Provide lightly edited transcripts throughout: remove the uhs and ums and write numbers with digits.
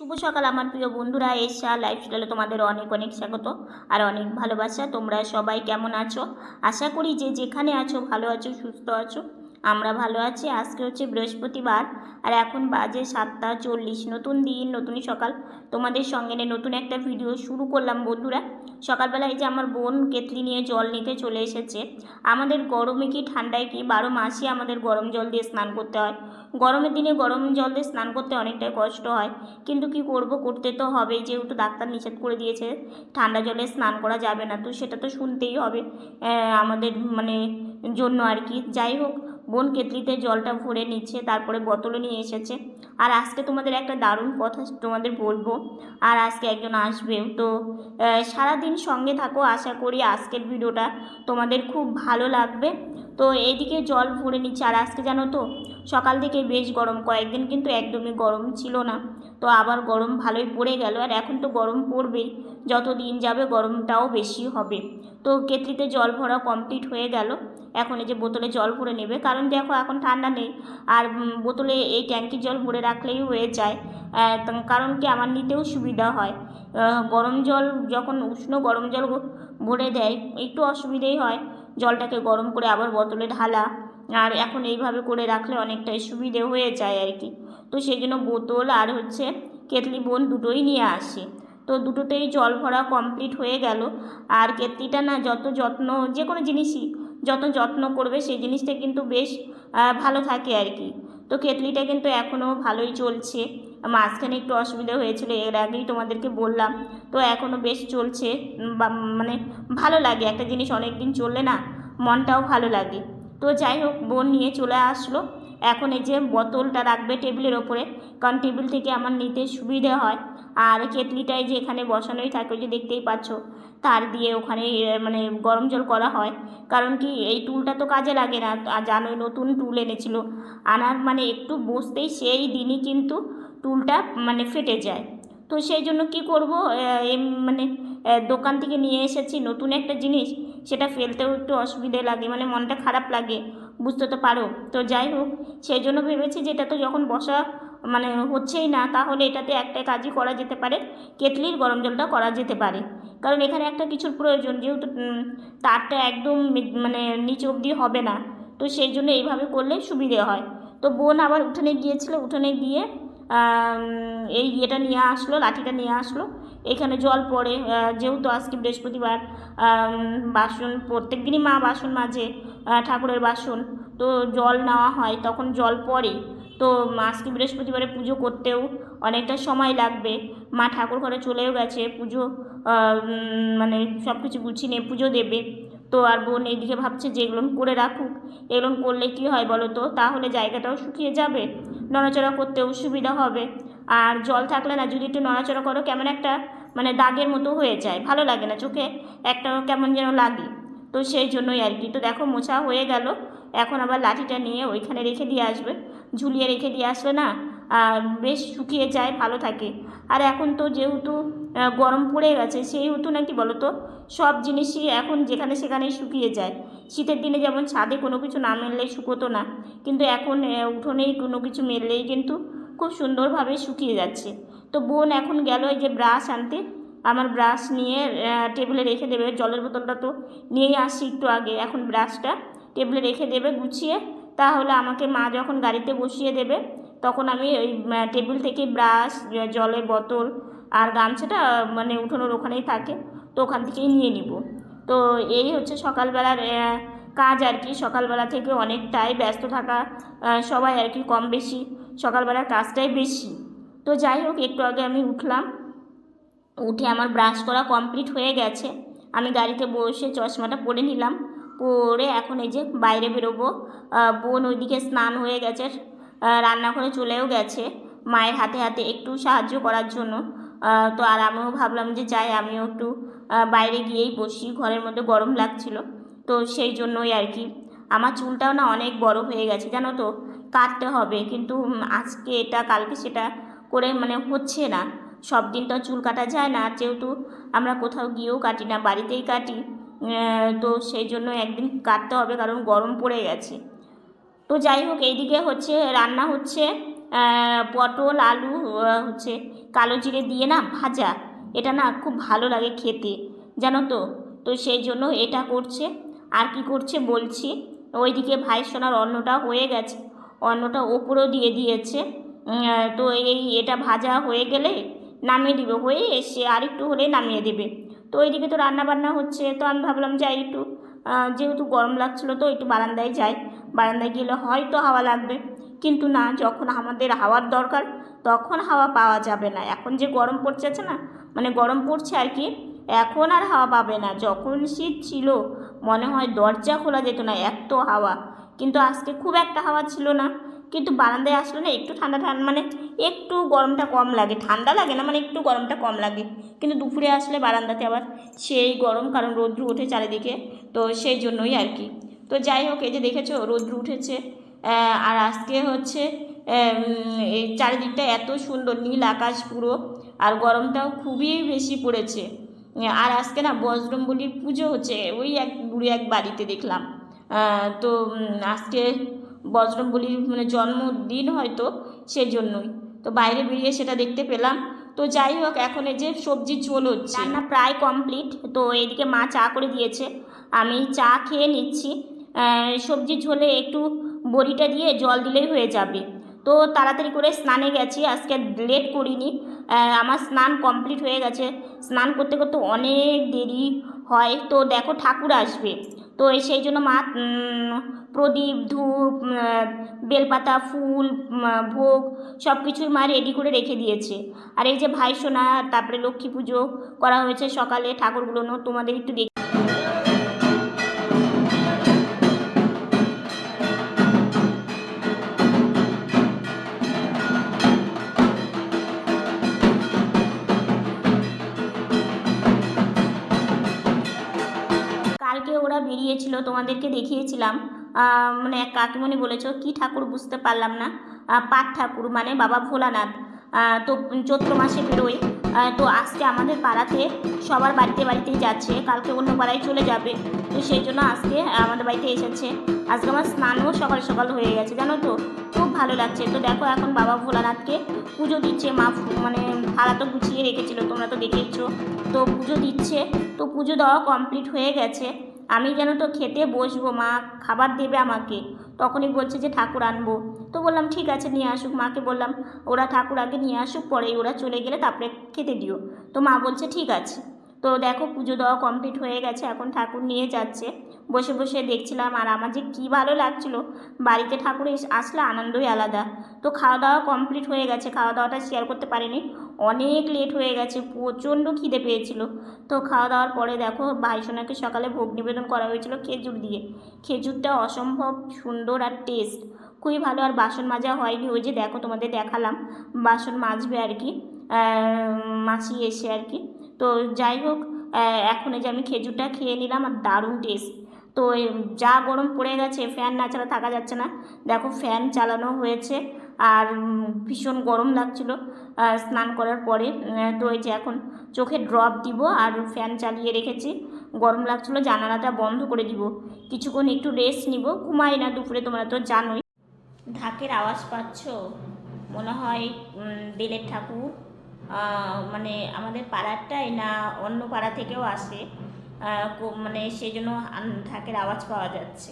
শুভ সকাল আমার প্রিয় বন্ধুরা, এশা লাইফস্টাইলে তোমাদের অনেক অনেক স্বাগত আর অনেক ভালোবাসা। তোমরা সবাই কেমন আছো? আশা করি যে যেখানে আছো ভালো আছো, সুস্থ আছো। আমরা ভালো আছি। আজকে হচ্ছে বৃহস্পতিবার আর এখন বাজে 7:40। নতুন দিন, নতুন সকাল, তোমাদের সঙ্গে নিয়ে নতুন একটা ভিডিও শুরু করলাম বন্ধুরা। সকালবেলায় যে আমার বোন কেতলি নিয়ে জল নিতে চলে এসেছে। আমাদের গরমে কি ঠান্ডায় কি 12 মাসই আমাদের গরম জল দিয়ে স্নান করতে হয়। গরমের দিনে গরম জল দিয়ে স্নান করতে অনেকটাই কষ্ট হয়, কিন্তু কি করব, করতে তো হবেই, যেহেতু ডাক্তার নিষেধ করে দিয়েছে ঠান্ডা জলে স্নান করা যাবে না, তো সেটা তো শুনতেই হবে আমাদের জন্য আর কি। যাই হোক, বোন কেতলিতে জলটা ভরে নিচ্ছে, তারপরে বোতলে নিয়ে এসেছে। আর আজকে তোমাদের একটা দারুণ কথা তোমাদের বলবো, আর আজকে একজন আসবেও, তো সারাদিন সঙ্গে থাকো। আশা করি আজকের ভিডিওটা তোমাদের খুব ভালো লাগবে। তো এইদিকে জল ভরে নিচ্ছে। আর আজকে জানো তো, সকাল থেকে বেশ গরম, কয়েকদিন কিন্তু একদমই গরম ছিল না, তো আবার গরম ভালোই পড়ে গেল। আর এখন তো গরম পড়বেই, যত দিন যাবে গরমটাও বেশি হবে। তো কেতলিতে জল ভরা কমপ্লিট হয়ে গেল। এখন এই যে বোতলে জল ভরে নেবে, কারণ দেখো এখন ঠান্ডা নেই, আর বোতলে এই ট্যাঙ্কির জল ভরে রাখলেই হয়ে যায়। কারণ কি আমার নিতেও সুবিধা হয়। গরম জল যখন উষ্ণ গরম জল ভরে দেয় একটু অসুবিধেই হয়, জলটাকে গরম করে আবার বোতলে ঢালা, আর এখন এইভাবে করে রাখলে অনেকটাই সুবিধে হয়ে যায় আর কি। তো সেই জন্য বোতল আর হচ্ছে কেতলি বোন দুটোই নিয়ে আসে। তো দুটোতেই জল ভরা কমপ্লিট হয়ে গেল। আর কেতলিটা না, যত যত্ন, যে কোনো জিনিসই যত যত্ন করবে সেই জিনিসটা কিন্তু বেশ ভালো থাকে আর কি। তো কেতলিটা কিন্তু এখনও ভালোই চলছে। মাঝখানে একটু অসুবিধা হয়েছিল, এর আগেই তোমাদেরকে বললাম। তো এখনও বেশ চলছে। মানে ভালো লাগে একটা জিনিস অনেক দিন চললে না, মনটাও ভালো লাগে। তো যাই হোক, বোন নিয়ে চলে আসলো। এখন এই যে বোতলটা রাখবে টেবিলের ওপরে, কারণ টেবিল থেকে আমার নিতে সুবিধে হয়। আর কেতলিটায় যে এখানে বসানোই থাকে, যে দেখতেই পাচ্ছ, তার দিয়ে ওখানে গরম জল করা হয়। কারণ কি, এই টুলটা তো কাজে লাগে না, আর জানোই নতুন টুল এনেছিল, আনার একটু বসতেই সেই দিনই কিন্তু টুলটা ফেটে যায়। তো সেই জন্য কি করব, দোকান থেকে নিয়ে এসেছি নতুন একটা জিনিস, সেটা ফেলতেও একটু অসুবিধে লাগে, মনটা খারাপ লাগে, বুঝতে তো পারো। তো যাই হোক, সেই জন্য ভেবেছি যে এটা তো যখন বসা হচ্ছেই না, তাহলে এটাতে একটা কাজই করা যেতে পারে, কেতলির গরম জলটা করা যেতে পারে। কারণ এখানে একটা কিছুর প্রয়োজন, যেহেতু তারটা একদম নিচে অবধি হবে না, তো সেই জন্য এইভাবে করলে সুবিধে হয়। তো বোন আবার উঠোনে গিয়েছিল, উঠোনে গিয়ে এই ইয়েটা নিয়ে আসলো, লাঠিটা নিয়ে আসলো। এখানে জল পড়ে, যেহেতু আজকে বৃহস্পতিবার, বাসন প্রত্যেক দিনই মা বাসন মাজে, ঠাকুরের বাসন, তো জল নেওয়া হয়, তখন জল পড়ে। তো আজকে বৃহস্পতিবারে পুজো করতেও অনেকটা সময় লাগবে। মা ঠাকুর ঘরে চলেও গেছে, পুজো সব কিছু গুছিয়ে নিয়ে পুজো দেবে। তো আর বোন এইদিকে ভাবছে যে এগুলো করে রাখুক, এগুলো করলে কী হয় বলো তো, তাহলে জায়গাটাও শুকিয়ে যাবে, নড়াচড়া করতেও সুবিধা হবে। আর জল থাকলে না, যদি একটু নড়াচড়া করো কেমন একটা দাগের মতো হয়ে যায়, ভালো লাগে না, চোখে একটা কেমন যেন লাগে। তো সেই জন্যই আর কি। তো দেখো, মোছা হয়ে গেল। এখন আবার লাঠিটা নিয়ে ওইখানে রেখে দিয়ে আসবে, ঝুলিয়ে রেখে দিয়ে আসলে না বেশ শুকিয়ে যায়, ভালো থাকে। আর এখন তো যেহেতু গরম পড়ে গেছে, সেহেতু নাকি বলো তো, সব জিনিসই এখন যেখানে সেখানেই শুকিয়ে যায়। শীতের দিনে যেমন ছাদে কোনো কিছু না মেললেই শুকোতো না, কিন্তু এখন উঠোনেই কোনো কিছু মেললেই কিন্তু খুব সুন্দরভাবে শুকিয়ে যাচ্ছে। তো বোন এখন গেল এই যে ব্রাশ আনতে, আমার ব্রাশ নিয়ে টেবিলে রেখে দেবে। জলের বোতলটা তো নিয়েই আসি একটু আগে, এখন ব্রাশটা টেবিলে রেখে দেবে গুছিয়ে। তাহলে আমাকে মা যখন গাড়িতে বসিয়ে দেবে, তখন আমি ওই টেবিল থেকে ব্রাশ, জলের বোতল আর গামছাটা উঠোনের ওখানেই থাকে, তো ওখান থেকেই নিয়ে নিব। তো এই হচ্ছে সকালবেলার কাজ আর কি। সকালবেলা থেকে অনেকটাই ব্যস্ত থাকা, সবাই আর কি, কম বেশি সকালবেলার কাজটাই বেশি। তো যাই হোক, একটু আগে আমি উঠলাম, উঠে আমার ব্রাশ করা কমপ্লিট হয়ে গেছে। আমি গাড়িতে বসে চশমাটা পরে নিলাম, পরে এখন এই যে বাইরে বেরোবো। বোন ওইদিকে স্নান হয়ে গেছে, রান্নাঘরে চলেও গেছে মায়ের হাতে হাতে একটু সাহায্য করার জন্য। তো আর আমিও ভাবলাম যে যাই, আমিও একটু বাইরে গিয়েই বসি, ঘরের মধ্যে গরম লাগছিল, তো সেই জন্যই আর কি। আমার চুলটাও না অনেক বড় হয়ে গেছে জানো তো, কাটতে হবে, কিন্তু আজকে এটা কালকে সেটা করে হচ্ছে না। সব দিন তো চুল কাটা যায় না, আর যেহেতু আমরা কোথাও গিয়েও কাটি না, বাড়িতেই কাটি, তো সেই জন্য একদিন কাটতে হবে, কারণ গরম পড়ে গেছে। তো যাই হোক, এইদিকে হচ্ছে রান্না হচ্ছে, পটল আলু হচ্ছে কালো জিরে দিয়ে না ভাজা, এটা না খুব ভালো লাগে খেতে, জানো তো। তো সেই জন্য এটা করছে। আর কি করছে বলছি, ওইদিকে ভাইসোনার অন্নটা হয়ে গেছে, অন্নটা ওপরেও দিয়ে দিয়েছে। তো এটা ভাজা হয়ে গেলে নামিয়ে দিবে, হয়ে এসে আর একটু হলে নামিয়ে দেবে। তো ওইদিকে তো রান্না বান্না হচ্ছে, তো আমি ভাবলাম যাই একটু, যেহেতু গরম লাগছিলো তো একটু বারান্দায় যাই, বারান্দায় গেলে হয়তো হাওয়া লাগবে। কিন্তু না, যখন আমাদের হাওয়ার দরকার তখন হাওয়া পাওয়া যাবে না। এখন যে গরম পড়ছে না, মানে গরম পড়ছে আর কি, এখন আর হাওয়া পাবে না। যখন শীত ছিল মনে হয় দরজা খোলা যেত না, এত হাওয়া। কিন্তু আজকে খুব একটা হাওয়া ছিল না, কিন্তু বারান্দায় আসলে না একটু ঠান্ডা ঠান্ডা, মানে একটু গরমটা কম লাগে, ঠান্ডা লাগে না, মানে একটু গরমটা কম লাগে। কিন্তু দুপুরে আসলে বারান্দাতে আবার সেই গরম, কারণ রৌদ্র ওঠে চারিদিকে, তো সেই জন্যই আর কি। তো যাই হোক, এই যে দেখেছো রৌদ্র উঠেছে, আর আজকে হচ্ছে এই চারিদিকটা এত সুন্দর নীল আকাশ পুরো, আর গরমটাও খুবই বেশি পড়েছে। আর আজকে না বজরংবলীর পুজো হচ্ছে, ওই এক বাড়িতে দেখলাম। তো আজকে বজরংবলীর মানে জন্মদিন হয়তো, সেজন্যই তো বাইরে বেরিয়ে সেটা দেখতে পেলাম। তো যাই হোক, এখন এই যে সবজির ঝোল হচ্ছে, রান্না প্রায় কমপ্লিট। তো এদিকে মা চা করে দিয়েছে, আমি চা খেয়ে নিচ্ছি। সবজির ঝোলে একটু বড়িটা দিয়ে জল দিলেই হয়ে যাবে। তো তাড়াতাড়ি করে স্নানে গেছি, আজকে লেট করিনি। আমার স্নান কমপ্লিট হয়ে গেছে, স্নান করতে করতে অনেক দেরি হয়। তো দেখো ঠাকুর আসবে, তো সেই জন্য মা প্রদীপ ধূপ বেলপাতা ফুল ভোগ সব কিছুই মা রেডি করে রেখে দিয়েছে। আর এই যে ভাইসোনা, তারপরে লক্ষ্মী পুজো করা হয়েছে সকালে, ঠাকুরগুলো তোমাদের একটু দেখি। কালকে ওরা বেরিয়েছিল, তোমাদেরকে দেখিয়েছিলাম। মানে এক কাকিমণি বলেছ কি ঠাকুর বুঝতে পারলাম না, পাট ঠাকুর মানে বাবা ভোলানাথ। তো চৈত্র মাসে বেরোয়। তো আজকে আমাদের পাড়াতে সবার বাড়িতে বাড়িতেই যাচ্ছে, কালকে অন্য পাড়ায় চলে যাবে। তো সেই জন্য আজকে আমাদের বাড়িতে এসেছে। আজকে আমার স্নানও সকাল সকাল হয়ে গেছে, জানো তো, খুব ভালো লাগছে। তো দেখো এখন বাবা ভোলানাথকে পুজো দিচ্ছে মা, মানে থালা তো গুছিয়ে রেখেছিল, তোমরা তো দেখেছো। তো পুজো দিচ্ছে, তো পুজো দেওয়া কমপ্লিট হয়ে গেছে। আমি যেন তো খেতে বসবো, মা খাবার দেবে আমাকে, তখনই বলছে যে ঠাকুর আনবো। তো বললাম ঠিক আছে নিয়ে আসুক, মাকে বললাম ওরা ঠাকুর আগে নিয়ে আসুক, পরে ওরা চলে গেলে তারপরে খেতে দিও। তো মা বলছে ঠিক আছে। তো দেখো পুজো দেওয়া কমপ্লিট হয়ে গেছে, এখন ঠাকুর নিয়ে যাচ্ছে। বসে বসে দেখছিলাম, আর আমার যে কী ভালো লাগছিলো, বাড়িতে ঠাকুর আসলে আনন্দই আলাদা। তো খাওয়া দাওয়া কমপ্লিট হয়ে গেছে, খাওয়া দাওয়াটা শেয়ার করতে পারিনি, অনেক লেট হয়ে গেছে, প্রচণ্ড খিদে পেয়েছিল। তো খাওয়া দাওয়ার পরে দেখো ভাইসোনাকে সকালে ভোগ নিবেদন করা হয়েছিল খেজুর দিয়ে। খেজুরটা অসম্ভব সুন্দর আর টেস্ট, খুবই ভালো। আর বাসন মাজা হয়নি, ওই যে দেখো তোমাদের দেখালাম, বাসন মাজবে আর কি, মাছি এসে আর কি। তো যাই হোক, এখন এই যে আমি খেজুরটা খেয়ে নিলাম, আর দারুণ টেস্ট। তো যা গরম পড়ে গেছে, ফ্যান না ছাড়া থাকা যাচ্ছে না। দেখো ফ্যান চালানো হয়েছে, আর ভীষণ গরম লাগছিলো স্নান করার পরে। তো এই যে এখন চোখে ড্রপ দিব, আর ফ্যান চালিয়ে রেখেছি, গরম লাগছিলো, জানালাটা বন্ধ করে দিব, কিছুক্ষণ একটু রেস্ট নিব, ঘুমাই না দুপুরে, তোমরা তো জানোই। ঢাকের আওয়াজ পাচ্ছ, মনে হয় বেলের ঠাকুর, মানে আমাদের পাড়ারটাই না অন্য পাড়া থেকেও আসে, মানে সেই জন্য ঢাকের আওয়াজ পাওয়া যাচ্ছে।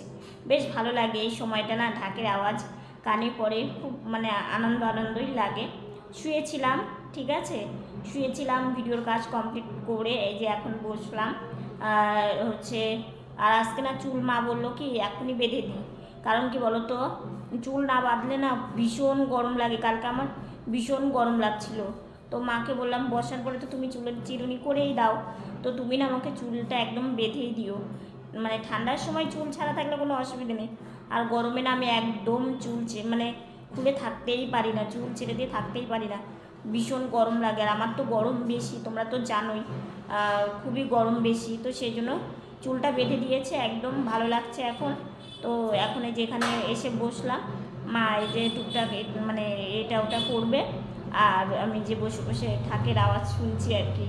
বেশ ভালো লাগে এই সময়টা না, ঢাকের আওয়াজ কানে পড়ে, খুব মানে আনন্দই লাগে। শুয়েছিলাম, ঠিক আছে, শুয়েছিলাম, ভিডিওর কাজ কমপ্লিট করে এই যে এখন বসলাম। হচ্ছে আর আজকে না চুল মা বললো কি এখনই বেঁধে দিই, কারণ কি বলো তো, চুল না বাঁধলে না ভীষণ গরম লাগে। কালকে আমার ভীষণ গরম লাগছিল, তো মাকে বললাম বসার পরে তো তুমি চুলের চিরুনি করেই দাও, তো তুমি না আমাকে চুলটা একদম বেঁধেই দিও। মানে ঠান্ডার সময় চুল ছাড়া থাকলে কোনো অসুবিধা নেই, আর গরমে না আমি একদম চুল মানে খুলে থাকতেই পারি না, চুল ছেড়ে দিয়ে থাকতেই পারি না, ভীষণ গরম লাগে। আর আমার তো গরম বেশি, তোমরা তো জানোই, খুবই গরম বেশি। তো সেই জন্য চুলটা বেঁধে দিয়েছে, একদম ভালো লাগছে এখন। তো এখন এই যে এখানে এসে বসলাম, মা এই যে টুকটাক মানে এটা ওটা করবে, আর আমি যে বসে বসে ঢাকের আওয়াজ শুনছি আর কি।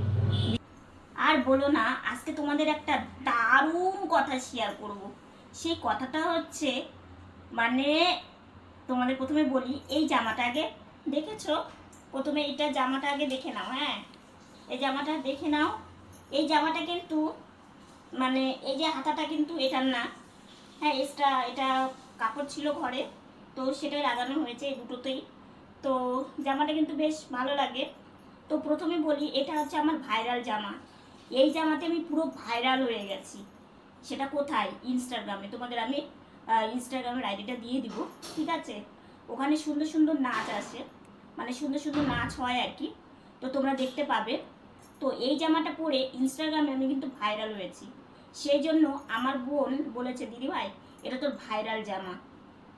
আর বলো না, আজকে তোমাদের একটা দারুণ কথা শেয়ার করব। সেই কথাটা হচ্ছে, মানে তোমাদের প্রথমে বলি, এই জামাটা আগে দেখেছো? প্রথমে এটা জামাটা আগে দেখে নাও। হ্যাঁ, এই জামাটা দেখে নাও। এই জামাটা কিন্তু মানে এই যে হাতাটা কিন্তু এটার না। হ্যাঁ, এটা কাপড় ছিল ঘরে, তো সেটাই লাগানো হয়েছে এই দুটোতেই। তো জামাটা কিন্তু বেশ ভালো লাগে। তো প্রথমে বলি, এটা হচ্ছে আমার ভাইরাল জামা। এই জামাতে আমি পুরো ভাইরাল হয়ে গেছি। সেটা কোথায়? ইনস্টাগ্রামে। তোমাদের আমি ইনস্টাগ্রামের আইডিটা দিয়ে দিব, ঠিক আছে? ওখানে সুন্দর সুন্দর নাচ আসে, মানে সুন্দর সুন্দর নাচ হয় আর কি, তো তোমরা দেখতে পাবে। তো এই জামাটা পরে ইনস্টাগ্রামে আমি কিন্তু ভাইরাল হয়েছি। সেই জন্য আমার বোন বলেছে, দিদি ভাই এটা তোর ভাইরাল জামা,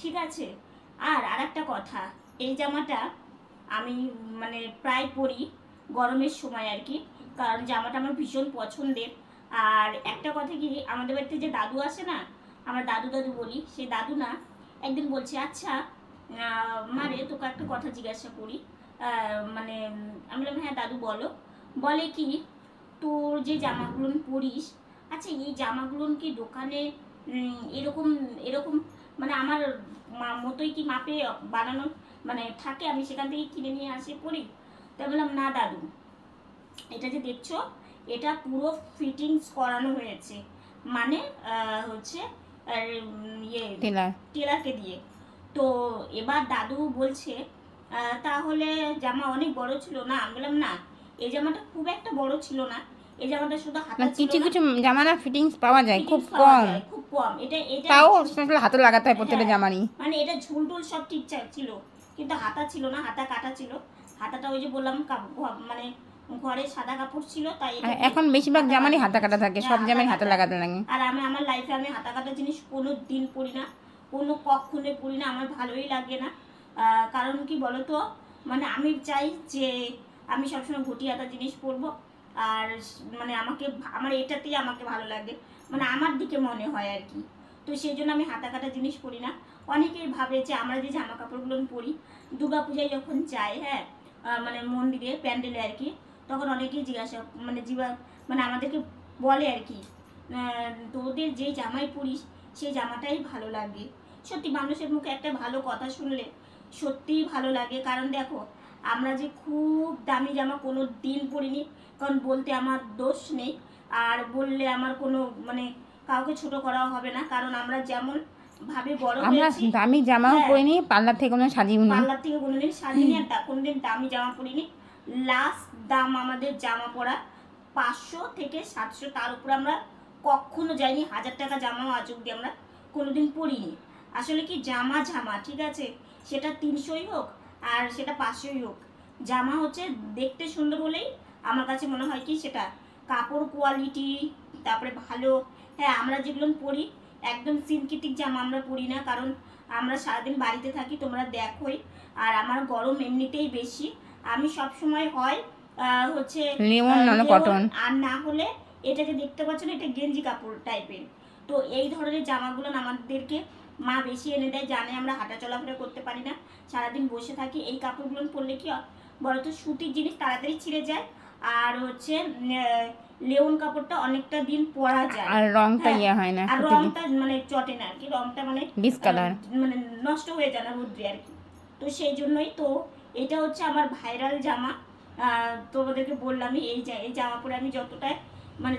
ঠিক আছে? আর আরেকটা কথা, এই জামাটা আমি মানে প্রায় পরি গরমের সময় আর কি, কারণ জামাটা আমার ভীষণ পছন্দের। আর একটা কথা কি, আমাদের বাড়িতে যে দাদু আসে না, আমরা দাদু দাদু বলি, সেই দাদু না একদিন বলছে, আচ্ছা মারে তোকে একটা কথা জিজ্ঞাসা করি। মানে আমি বললাম, হ্যাঁ দাদু বলো। বলে কি, তোর যে জামাগুলো পরিস, আচ্ছা এই জামাগুলো কি দোকানে এরকম এরকম মানে আমার মতোই কি মাপে বানানো মানে থাকে, আমি সেখান থেকে কিনে নিয়ে আসি পরি? তাই বললাম, না দাদু, এটা যে দেখছো এটা পুরো ফিটিংস করানো হয়েছে, মানে হচ্ছে ইয়ে টেলারকে দিয়ে। তো এবার দাদু বলছে, তাহলে জামা অনেক বড় ছিল না? আমি বললাম, না এই জামাটা খুব একটা বড় ছিল না, এই জামাটা শুধু হাতা ছিল। কিছু কিছু জামা না ফিটিংস পাওয়া যায় খুব কম, খুব কম। এটা এটা তাও হাতে লাগাতে হয় প্রত্যেকটা জামারই। মানে এটা ঝুলটুল সব ঠিকঠাক ছিল, কিন্তু হাতা ছিল না, হাতা কাটা ছিল। হাতাটা ওই যে বললাম মানে ঘরে সাদা কাপড় ছিল, তাই এখন বেশিরভাগ জামারই হাতা কাটা থাকে, সব জামাই হাতে লাগাতে লাগে। আর আমি আমার লাইফে আমি হাতা কাটা জিনিস কোনো দিন পরি না, কোনো কখনো পরি না, আমার ভালোই লাগে না। কারণ কি বলতো, মানে আমি চাই যে আমি সবসময় ঘটি হাতা জিনিস পরবো, আর মানে আমার এটাতেই আমাকে ভালো লাগে, মানে আমার দিকে মনে হয় আর কি। তো সেই জন্য আমি হাতা কাটা জিনিস পরি না। অনেকেই ভাবে যে আমরা যে জামা কাপড়গুলো পরি দুর্গাপূজায় যখন যাই, হ্যাঁ মানে মন্দিরে প্যান্ডেলে আর কি, তখন অনেকেই জিজ্ঞাসা মানে আমাদেরকে বলে আর কি, তোদের যে জামাই পরিস সেই জামাটাই ভালো লাগে। সত্যি মানুষের মুখে একটা ভালো কথা শুনলে সত্যিই ভালো লাগে। কারণ দেখো, আমরা যে খুব দামি জামা কোনো দিন পরিনি, কারণ বলতে আমার দোষ নেই, আর বললে আমার কোনো মানে কাউকে ছোট করাও হবে না, কারণ আমরা যেমন ভাবে বড় হয়েছি। দামি জামাও পরিনি, পার্লার থেকে কোনো সাজিনি, পার্লার থেকে কোনোদিন সাজিনি, আর কোনোদিন দামি জামা পরিনি। লাস্ট দাম আমাদের জামা পরা 500 থেকে 700, তার উপরে আমরা কখনো যাইনি। 1000 টাকা জামাও আজ অব্দি আমরা কোনোদিন পরিনি। আসলে কি, জামা জামা ঠিক আছে, সেটা 300ই হোক আর সেটা 500ই হোক, জামা হচ্ছে দেখতে সুন্দর হলেই আমার কাছে মনে হয় কি সেটা কাপড় কোয়ালিটি, তারপরে ভালো। হ্যাঁ, আমরা যেগুলো পরি একদম সিনথেটিক জামা আমরা পরি না, কারণ আমরা সারাদিন বাড়িতে থাকি, তোমরা দেখোই। আর আমার গরম এমনিতেই বেশি, আমি সব সময় হয় হচ্ছে কটন, আর না হলে এটাকে দেখতে পাচ্ছ না, এটা গেঞ্জি কাপড় টাইপের। তো এই ধরনের জামাগুলো আমাদেরকে মা বেশি এনে দেয়, জানে আমরা হাঁটা চলাফেরা করতে পারি না, সারাদিন বসে থাকি। এই কাপড়গুলো পরলে কি বলতো, সুতির জিনিস তাড়াতাড়ি ছিঁড়ে যায়, আর হচ্ছে লেউন কাপড়টা অনেকটা দিন পরা যায়, আর রংটা ইয়ে হয় না, আর রংটা মানে চটে না আর কি, রংটা মানে ডিসকালার মানে নষ্ট হয়ে যায় না রোদ্রে আর কি। তো সেই জন্যই তো এটা হচ্ছে আমার ভাইরাল জামা। তোমাদেরকে বললামই, এই জামা পরে আমি যতটাই মানে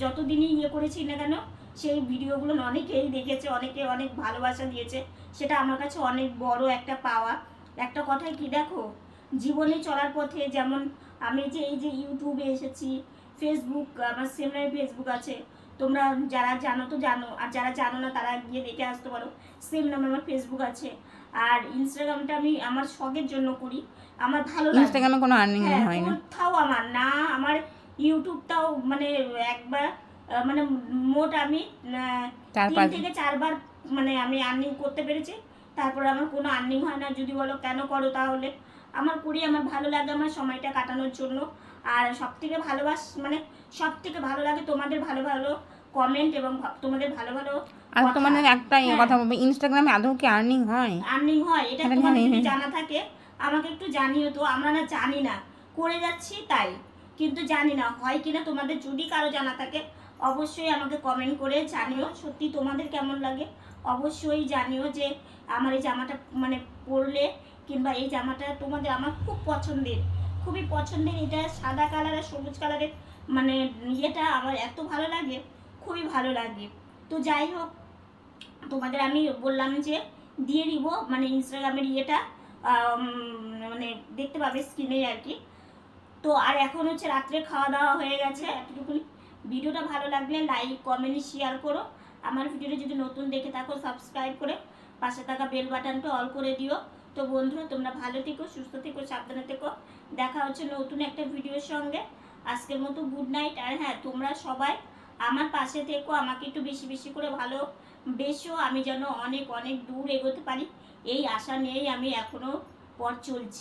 যতদিনই ইয়ে করেছি না কেন, সেই ভিডিওগুলো অনেকেই দেখেছে, অনেকে অনেক ভালোবাসা দিয়েছে, সেটা আমার কাছে অনেক বড় একটা পাওয়া। একটা কথাই কি, দেখো জীবনে চলার পথে যেমন আমি যে এই যে ইউটিউবে এসেছি, ফেসবুক, আমার সেমনাই ফেসবুক আছে, তোমরা যারা জানো তো জানো, আর যারা জানো না তারা গিয়ে দেখে আসতে পারো, সেম নামে আমার ফেসবুক আছে। আর ইনস্টাগ্রামটা আমি আমার শখের জন্য করি, আমার ভালো লাগে। ইনস্টাগ্রামে কোনো আর্নিং হয় না, কোথাও আমার না, আমার ইউটিউবটাও মানে একবার মানে মোট আমি 3 থেকে 4 বার মানে আমি আর্নিং করতে পেরেছি, তারপরে আমার কোনো আর্নিং হয় না। যদি বলো কেন করো, তাহলে আমার করি, আমার ভালো লাগে, আমার সময়টা কাটানোর জন্য। আর সবথেকে মানে সবথেকে ভালো লাগে তোমাদের ভালো ভালো কমেন্ট এবং তোমাদের ভালো ভালো। আর তোমাদের একটা কথা বলবো, ইনস্টাগ্রামে আদৌ কি আর্নিং হয়? আর্নিং হয়, এটা তোমাদের যদি জানা থাকে আমাকে একটু জানিও তো, আমরা না জানি না, করে যাচ্ছি তাই, কিন্তু জানি না হয় কিনা। তোমাদের যদি কারো জানা থাকে অবশ্যই আমাকে কমেন্ট করে জানিও, সত্যি তোমাদের কেমন লাগে অবশ্যই জানিও, যে আমার এই জামাটা মানে পরলে কিংবা এই জামাটা তোমাদের আমার খুব পছন্দের, খুবই পছন্দের। এটা সাদা কালার আর সবুজ কালারের মানে ইয়েটা আমার এত ভালো লাগে, খুবই ভালো লাগে। তো যাই হোক, তোমাদের আমি বললাম যে দিয়ে দিব মানে ইনস্টাগ্রামের ইয়েটা, মানে দেখতে পাবে স্ক্রিনে আর কি। তো আর এখন হচ্ছে রাত্রে খাওয়া দাওয়া হয়ে গেছে এতটুকুনি। ভিডিওটা ভালো লাগলে লাইক কমেন্ট শেয়ার করো। আমার ভিডিওটা যদি নতুন দেখে থাকো সাবস্ক্রাইব করে পাশে থাকা বেল বাটনটা অল করে দিও। তো বন্ধুরা তোমরা ভালো থেকো, সুস্থ থেকো, সাবধানে থেকো। দেখা হচ্ছে নতুন একটা ভিডিওর সঙ্গে। আজকের মতো গুড নাইট। আর হ্যাঁ, তোমরা সবাই আমার পাশে থেকো, আমাকে একটু বেশি বেশি করে ভালোবেসো, আমি যেন অনেক অনেক দূর এগোতে পারি এই আশা নিয়েই আমি এখনও পথ চলছি।